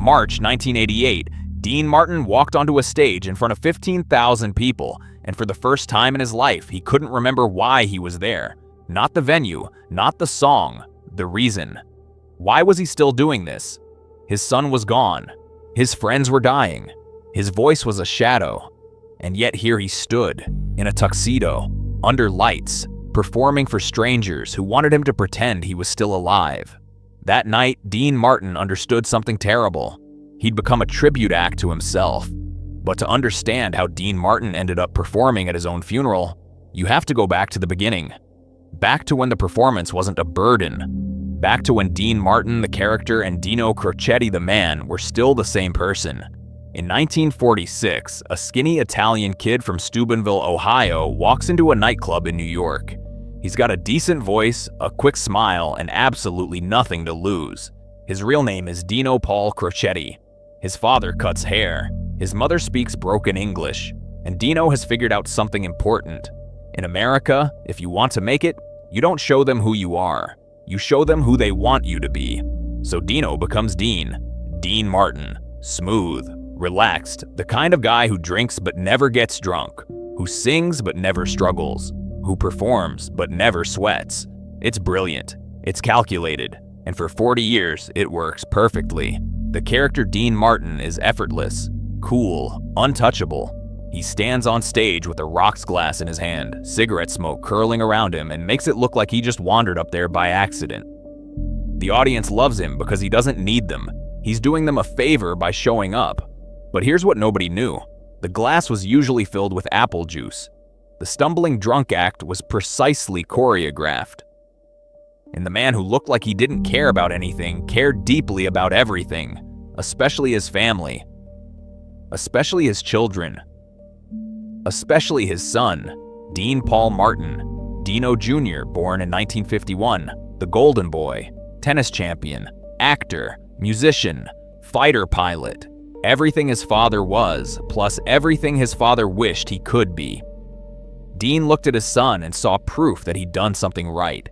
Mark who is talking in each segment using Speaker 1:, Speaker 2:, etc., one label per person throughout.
Speaker 1: March 1988, Dean Martin walked onto a stage in front of 15,000 people, and for the first time in his life, he couldn't remember why he was there. Not the venue, not the song, the reason. Why was he still doing this? His son was gone. His friends were dying. His voice was a shadow. And yet here he stood, in a tuxedo, under lights, performing for strangers who wanted him to pretend he was still alive. That night, Dean Martin understood something terrible. He'd become a tribute act to himself. But to understand how Dean Martin ended up performing at his own funeral, you have to go back to the beginning. Back to when the performance wasn't a burden. Back to when Dean Martin, the character, and Dino Crocetti, the man, were still the same person. In 1946, a skinny Italian kid from Steubenville, Ohio, walks into a nightclub in New York. He's got a decent voice, a quick smile, and absolutely nothing to lose. His real name is Dino Paul Crocetti. His father cuts hair. His mother speaks broken English. And Dino has figured out something important. In America, if you want to make it, you don't show them who you are. You show them who they want you to be. So Dino becomes Dean. Dean Martin. Smooth, relaxed, the kind of guy who drinks but never gets drunk, who sings but never struggles, who performs but never sweats. It's brilliant. It's calculated. And for 40 years, it works perfectly. The character Dean Martin is effortless, cool, untouchable. He stands on stage with a rocks glass in his hand, cigarette smoke curling around him, and makes it look like he just wandered up there by accident. The audience loves him because he doesn't need them. He's doing them a favor by showing up. But here's what nobody knew. The glass was usually filled with apple juice. The stumbling drunk act was precisely choreographed. And the man who looked like he didn't care about anything cared deeply about everything, especially his family, especially his children, especially his son, Dean Paul Martin, Dino Jr., born in 1951, the Golden Boy, tennis champion, actor, musician, fighter pilot, everything his father was, plus everything his father wished he could be. Dean looked at his son and saw proof that he'd done something right,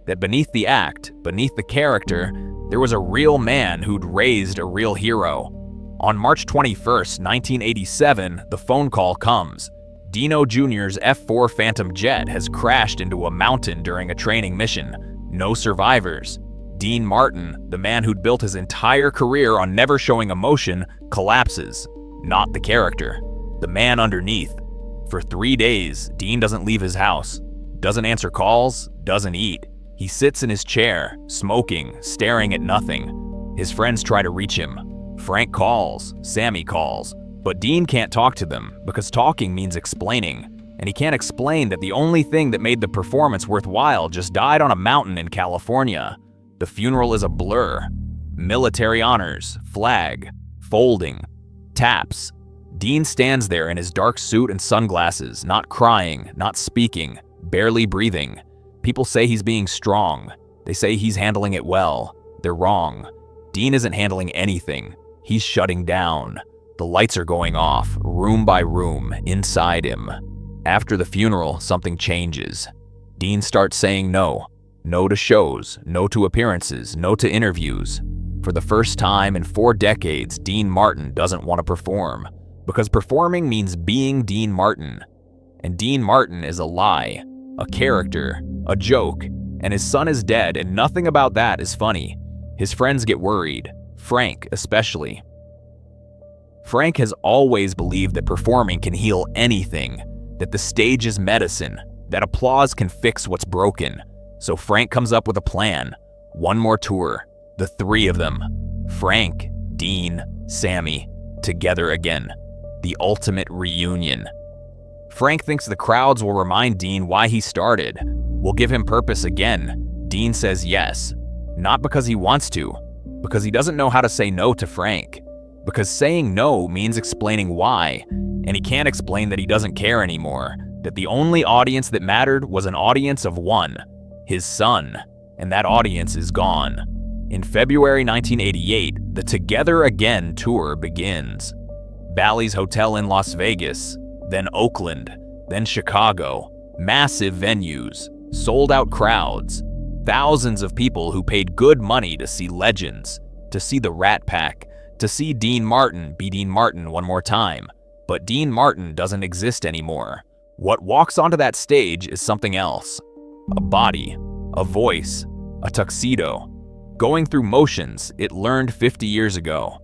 Speaker 1: that beneath the act, beneath the character, there was a real man who'd raised a real hero. On March 21st, 1987, the phone call comes. Dino Jr.'s F-4 Phantom jet has crashed into a mountain during a training mission. No survivors. Dean Martin, the man who'd built his entire career on never showing emotion, collapses. Not the character. The man underneath. For 3 days, Dean doesn't leave his house. Doesn't answer calls, doesn't eat. He sits in his chair, smoking, staring at nothing. His friends try to reach him. Frank calls, Sammy calls, but Dean can't talk to them because talking means explaining, and he can't explain that the only thing that made the performance worthwhile just died on a mountain in California. The funeral is a blur. Military honors, flag, folding, taps. Dean stands there in his dark suit and sunglasses, not crying, not speaking, barely breathing. People say he's being strong. They say he's handling it well. They're wrong. Dean isn't handling anything. He's shutting down. The lights are going off, room by room, inside him. After the funeral, something changes. Dean starts saying no. No to shows, no to appearances, no to interviews. For the first time in 4 decades, Dean Martin doesn't want to perform. Because performing means being Dean Martin. And Dean Martin is a lie, a character, a joke, and his son is dead, and nothing about that is funny. His friends get worried, Frank especially. Frank has always believed that performing can heal anything, that the stage is medicine, that applause can fix what's broken. So Frank comes up with a plan. One more tour, the 3 of them. Frank, Dean, Sammy, together again. The ultimate reunion. Frank thinks the crowds will remind Dean why he started, will give him purpose again. Dean says yes. Not because he wants to, because he doesn't know how to say no to Frank. Because saying no means explaining why, and he can't explain that he doesn't care anymore, that the only audience that mattered was an audience of one, his son, and that audience is gone. In February 1988, the Together Again tour begins. Bally's Hotel in Las Vegas, then Oakland, then Chicago, massive venues, sold-out crowds, thousands of people who paid good money to see legends, to see the Rat Pack, to see Dean Martin be Dean Martin one more time. But Dean Martin doesn't exist anymore. What walks onto that stage is something else. A body, a voice, a tuxedo, going through motions it learned 50 years ago.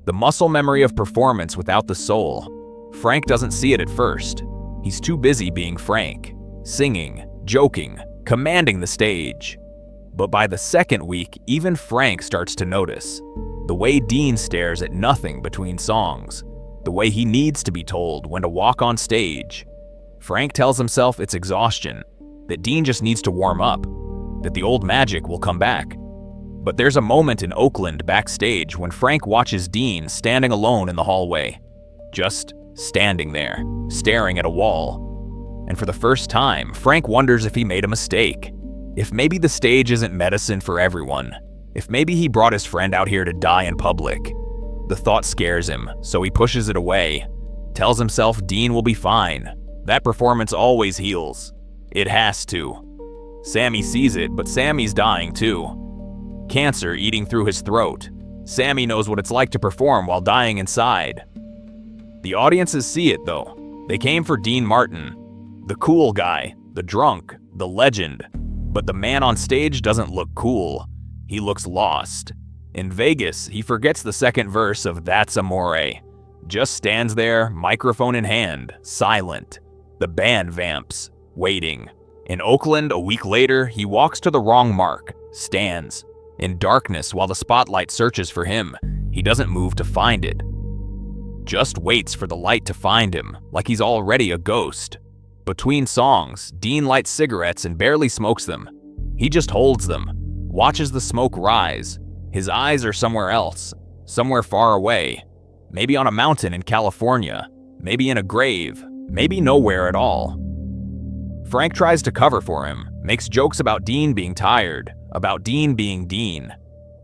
Speaker 1: The muscle memory of performance without the soul. Frank doesn't see it at first. He's too busy being Frank, singing, joking, commanding the stage. But by the second week, even Frank starts to notice. The way Dean stares at nothing between songs. The way he needs to be told when to walk on stage. Frank tells himself it's exhaustion, that Dean just needs to warm up, that the old magic will come back. But there's a moment in Oakland backstage when Frank watches Dean standing alone in the hallway. Just standing there, staring at a wall. And for the first time, Frank wonders if he made a mistake. If maybe the stage isn't medicine for everyone. If maybe he brought his friend out here to die in public. The thought scares him, so he pushes it away. Tells himself Dean will be fine. That performance always heals. It has to. Sammy sees it, but Sammy's dying too. Cancer eating through his throat. Sammy knows what it's like to perform while dying inside. The audiences see it though. They came for Dean Martin. The cool guy, the drunk, the legend. But the man on stage doesn't look cool. He looks lost. In Vegas, he forgets the second verse of That's Amore. Just stands there, microphone in hand, silent. The band vamps, waiting. In Oakland, a week later, he walks to the wrong mark, stands. In darkness while the spotlight searches for him, he doesn't move to find it. Just waits for the light to find him, like he's already a ghost. Between songs, Dean lights cigarettes and barely smokes them. He just holds them, watches the smoke rise. His eyes are somewhere else, somewhere far away. Maybe on a mountain in California, maybe in a grave, maybe nowhere at all. Frank tries to cover for him, makes jokes about Dean being tired, about Dean being Dean.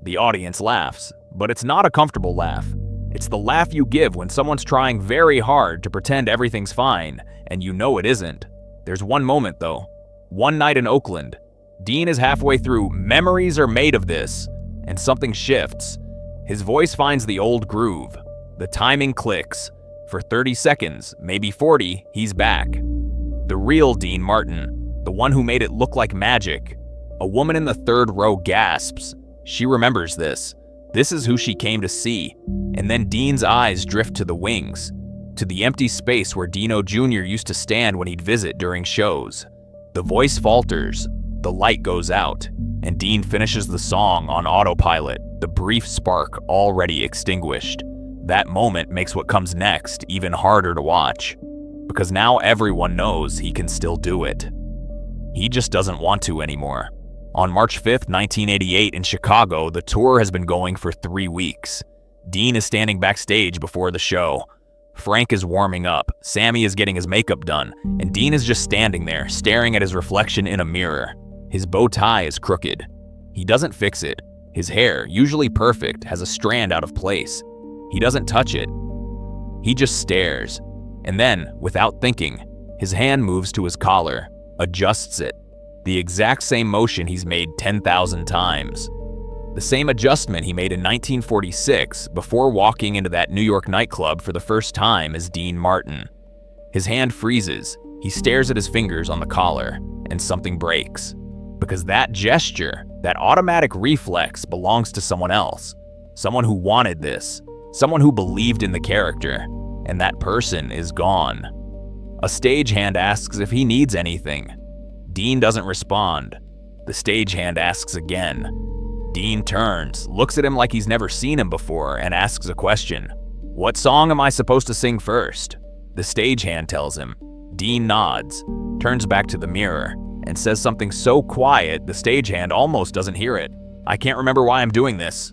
Speaker 1: The audience laughs, but it's not a comfortable laugh. It's the laugh you give when someone's trying very hard to pretend everything's fine, and you know it isn't. There's one moment though. One night in Oakland. Dean is halfway through Memories Are Made of This, and something shifts. His voice finds the old groove. The timing clicks. For 30 seconds, maybe 40, he's back. The real Dean Martin, the one who made it look like magic. A woman in the third row gasps. She remembers this. This is who she came to see. And then Dean's eyes drift to the wings, to the empty space where Dino Jr. used to stand when he'd visit during shows. The voice falters, the light goes out, and Dean finishes the song on autopilot, the brief spark already extinguished. That moment makes what comes next even harder to watch, because now everyone knows he can still do it. He just doesn't want to anymore. On March 5th, 1988 in Chicago, the tour has been going for 3 weeks. Dean is standing backstage before the show. Frank is warming up, Sammy is getting his makeup done, and Dean is just standing there, staring at his reflection in a mirror. His bow tie is crooked. He doesn't fix it. His hair, usually perfect, has a strand out of place. He doesn't touch it. He just stares. And then, without thinking, his hand moves to his collar, adjusts it. The exact same motion he's made 10,000 times. The same adjustment he made in 1946 before walking into that New York nightclub for the first time as Dean Martin. His hand freezes. He stares at his fingers on the collar, and something breaks. Because that gesture, that automatic reflex belongs to someone else. Someone who wanted this. Someone who believed in the character. And that person is gone. A stagehand asks if he needs anything. Dean doesn't respond. The stagehand asks again. Dean turns, looks at him like he's never seen him before, and asks a question. What song am I supposed to sing first? The stagehand tells him. Dean nods, turns back to the mirror, and says something so quiet the stagehand almost doesn't hear it. I can't remember why I'm doing this.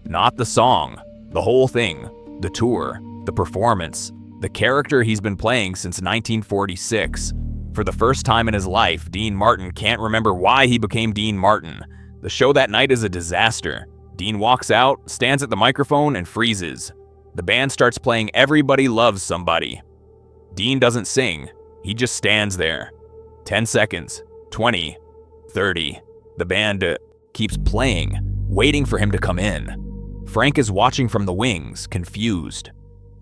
Speaker 1: Not the song, the whole thing, the tour, the performance, the character he's been playing since 1946. For the first time in his life, Dean Martin can't remember why he became Dean Martin. The show that night is a disaster. Dean walks out, stands at the microphone, and freezes. The band starts playing Everybody Loves Somebody. Dean doesn't sing, he just stands there. 10 seconds, 20, 30. The band keeps playing, waiting for him to come in. Frank is watching from the wings, confused.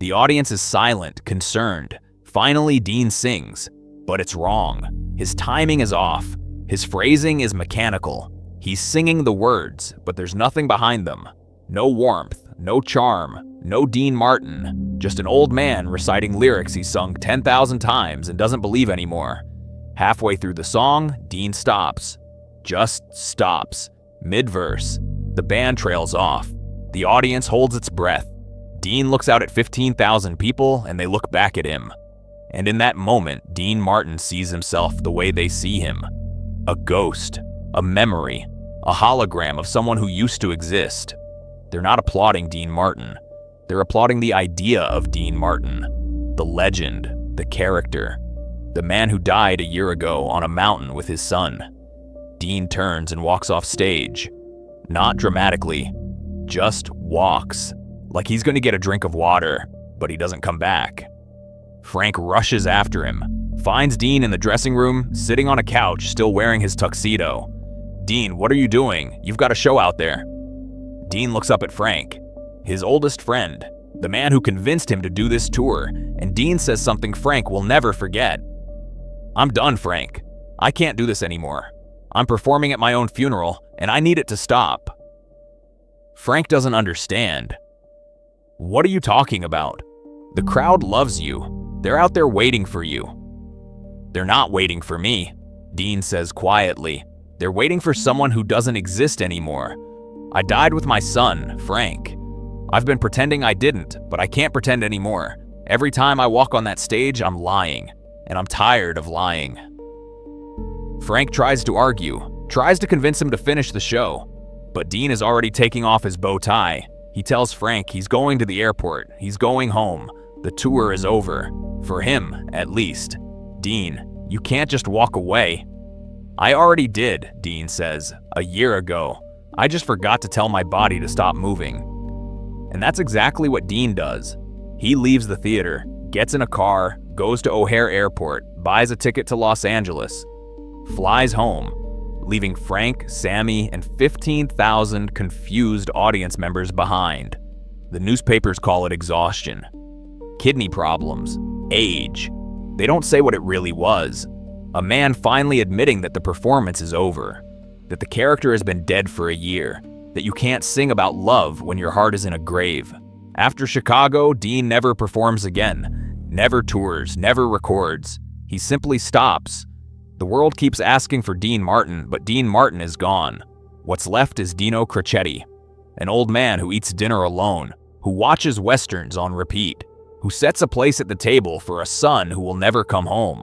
Speaker 1: The audience is silent, concerned. Finally, Dean sings, but it's wrong. His timing is off. His phrasing is mechanical. He's singing the words, but there's nothing behind them. No warmth, no charm, no Dean Martin. Just an old man reciting lyrics he's sung 10,000 times and doesn't believe anymore. Halfway through the song, Dean stops. Just stops. Mid-verse. The band trails off. The audience holds its breath. Dean looks out at 15,000 people and they look back at him. And in that moment, Dean Martin sees himself the way they see him. A ghost, a memory, a hologram of someone who used to exist. They're not applauding Dean Martin. They're applauding the idea of Dean Martin, the legend, the character, the man who died a year ago on a mountain with his son. Dean turns and walks off stage. Not dramatically, just walks, like he's going to get a drink of water, but he doesn't come back. Frank rushes after him, finds Dean in the dressing room, sitting on a couch, still wearing his tuxedo. "Dean, what are you doing? You've got a show out there." Dean looks up at Frank, his oldest friend, the man who convinced him to do this tour, and Dean says something Frank will never forget. "I'm done, Frank. I can't do this anymore. I'm performing at my own funeral, and I need it to stop." Frank doesn't understand. "What are you talking about? The crowd loves you. They're out there waiting for you." "They're not waiting for me," Dean says quietly. "They're waiting for someone who doesn't exist anymore. I died with my son, Frank. I've been pretending I didn't, but I can't pretend anymore. Every time I walk on that stage, I'm lying, and I'm tired of lying." Frank tries to argue, tries to convince him to finish the show, but Dean is already taking off his bow tie. He tells Frank he's going to the airport, he's going home. The tour is over. For him, at least. "Dean, you can't just walk away." "I already did," Dean says, "a year ago. I just forgot to tell my body to stop moving." And that's exactly what Dean does. He leaves the theater, gets in a car, goes to O'Hare Airport, buys a ticket to Los Angeles, flies home, leaving Frank, Sammy, and 15,000 confused audience members behind. The newspapers call it exhaustion. Kidney problems, age. They don't say what it really was. A man finally admitting that the performance is over, that the character has been dead for a year, that you can't sing about love when your heart is in a grave. After Chicago, Dean never performs again, never tours, never records. He simply stops. The world keeps asking for Dean Martin, but Dean Martin is gone. What's left is Dino Crocetti, an old man who eats dinner alone, who watches westerns on repeat, who sets a place at the table for a son who will never come home.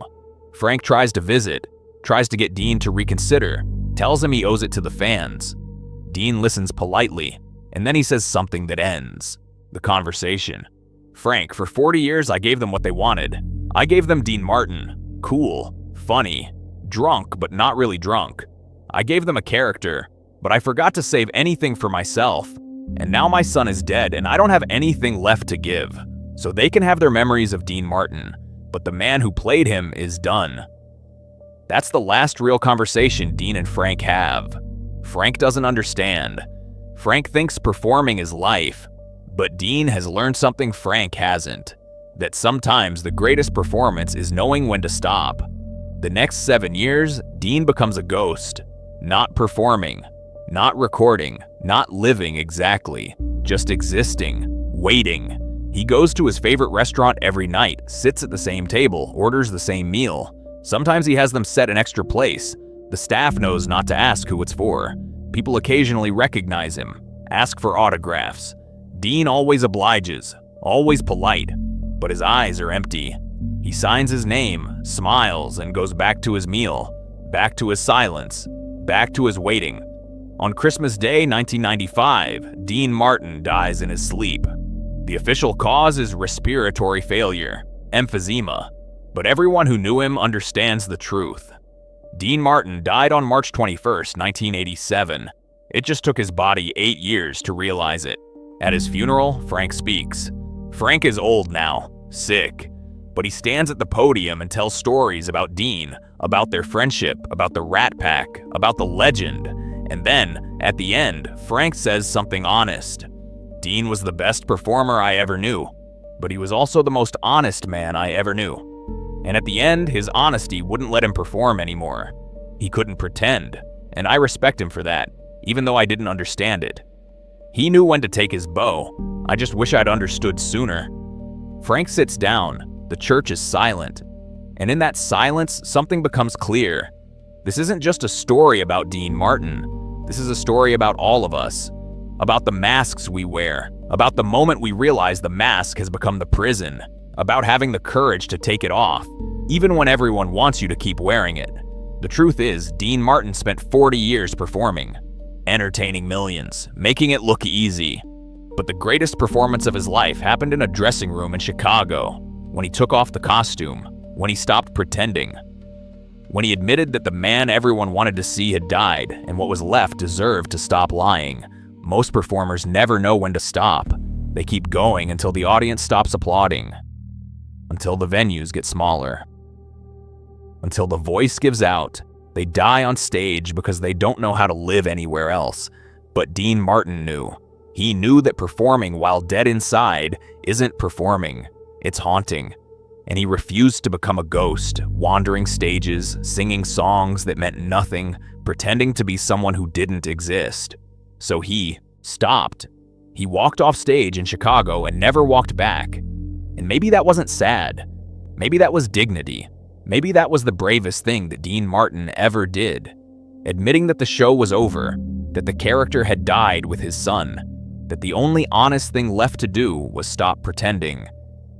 Speaker 1: Frank tries to visit, tries to get Dean to reconsider, tells him he owes it to the fans. Dean listens politely, and then he says something that ends the conversation. "Frank, for 40 years I gave them what they wanted. I gave them Dean Martin, cool, funny, drunk but not really drunk. I gave them a character, but I forgot to save anything for myself. And now my son is dead and I don't have anything left to give. So they can have their memories of Dean Martin, but the man who played him is done." That's the last real conversation Dean and Frank have. Frank doesn't understand. Frank thinks performing is life, but Dean has learned something Frank hasn't, that sometimes the greatest performance is knowing when to stop. The next 7 years, Dean becomes a ghost, not performing, not recording, not living exactly, just existing, waiting. He goes to his favorite restaurant every night, sits at the same table, orders the same meal. Sometimes he has them set an extra place. The staff knows not to ask who it's for. People occasionally recognize him, ask for autographs. Dean always obliges, always polite, but his eyes are empty. He signs his name, smiles, and goes back to his meal, back to his silence, back to his waiting. On Christmas Day, 1995, Dean Martin dies in his sleep. The official cause is respiratory failure, emphysema, but everyone who knew him understands the truth. Dean Martin died on March 21st, 1987. It just took his body 8 years to realize it. At his funeral, Frank speaks. Frank is old now, sick, but he stands at the podium and tells stories about Dean, about their friendship, about the Rat Pack, about the legend. And then, at the end, Frank says something honest. Dean was the best performer I ever knew, but he was also the most honest man I ever knew. And at the end, his honesty wouldn't let him perform anymore. He couldn't pretend, and I respect him for that, even though I didn't understand it. He knew when to take his bow. I just wish I'd understood sooner. Frank sits down. The church is silent. And in that silence, something becomes clear. This isn't just a story about Dean Martin. This is a story about all of us. About the masks we wear. About the moment we realize the mask has become the prison. About having the courage to take it off, even when everyone wants you to keep wearing it. The truth is, Dean Martin spent 40 years performing, entertaining millions, making it look easy. But the greatest performance of his life happened in a dressing room in Chicago, when he took off the costume, when he stopped pretending, when he admitted that the man everyone wanted to see had died and what was left deserved to stop lying. Most performers never know when to stop. They keep going until the audience stops applauding, until the venues get smaller, until the voice gives out. They die on stage because they don't know how to live anywhere else. But Dean Martin knew. He knew that performing while dead inside isn't performing, it's haunting. And he refused to become a ghost, wandering stages, singing songs that meant nothing, pretending to be someone who didn't exist. So he stopped. He walked off stage in Chicago and never walked back. And maybe that wasn't sad. Maybe that was dignity. Maybe that was the bravest thing that Dean Martin ever did. Admitting that the show was over, that the character had died with his son, that the only honest thing left to do was stop pretending.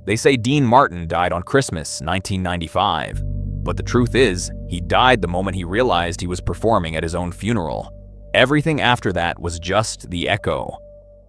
Speaker 1: They say Dean Martin died on Christmas, 1995. But the truth is, he died the moment he realized he was performing at his own funeral. Everything after that was just the echo.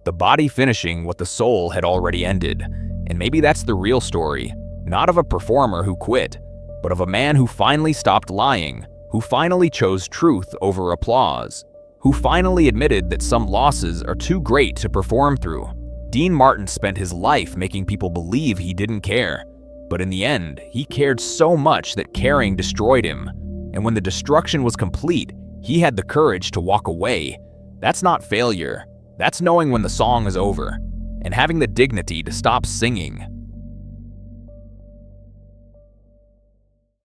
Speaker 1: The body finishing what the soul had already ended. And maybe that's the real story, not of a performer who quit, but of a man who finally stopped lying, who finally chose truth over applause, who finally admitted that some losses are too great to perform through. Dean Martin spent his life making people believe he didn't care, but in the end, he cared so much that caring destroyed him. And when the destruction was complete, he had the courage to walk away. That's not failure. That's knowing when the song is over, and having the dignity to stop singing.